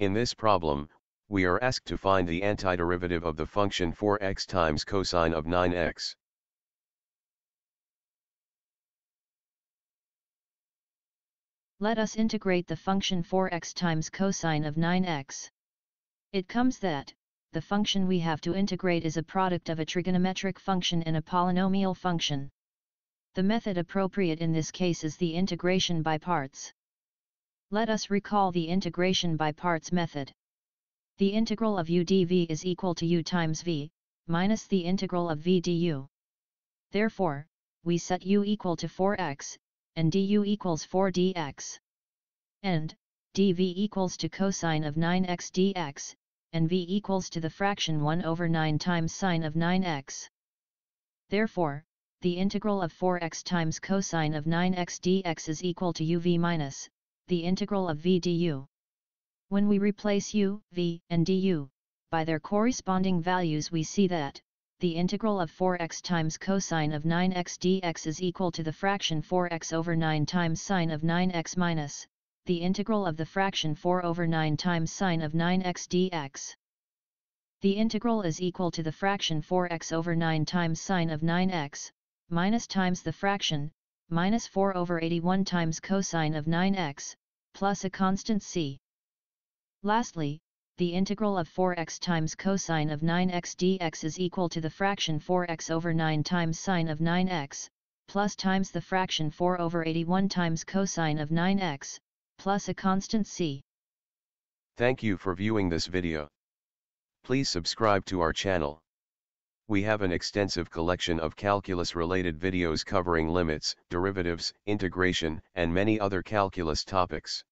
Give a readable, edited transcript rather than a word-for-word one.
In this problem, we are asked to find the antiderivative of the function 4x times cosine of 9x. Let us integrate the function 4x times cosine of 9x. It comes that, the function we have to integrate is a product of a trigonometric function and a polynomial function. The method appropriate in this case is the integration by parts. Let us recall the integration by parts method. The integral of u dv is equal to u times v, minus the integral of v du. Therefore, we set u equal to 4x, and du equals 4 dx. And, dv equals to cosine of 9x dx, and v equals to the fraction 1 over 9 times sine of 9x. Therefore, the integral of 4x times cosine of 9x dx is equal to uv minus the integral of v du. When we replace u, v, and du by their corresponding values, we see that the integral of 4x times cosine of 9x dx is equal to the fraction 4x over 9 times sine of 9x minus the integral of the fraction 4 over 9 times sine of 9x dx. The integral is equal to the fraction 4x over 9 times sine of 9x, minus times the fraction, minus 4 over 81 times cosine of 9x, plus a constant c. Lastly, the integral of 4x times cosine of 9x dx is equal to the fraction 4x over 9 times sine of 9x, plus times the fraction 4 over 81 times cosine of 9x, plus a constant c. Thank you for viewing this video. Please subscribe to our channel. We have an extensive collection of calculus-related videos covering limits, derivatives, integration, and many other calculus topics.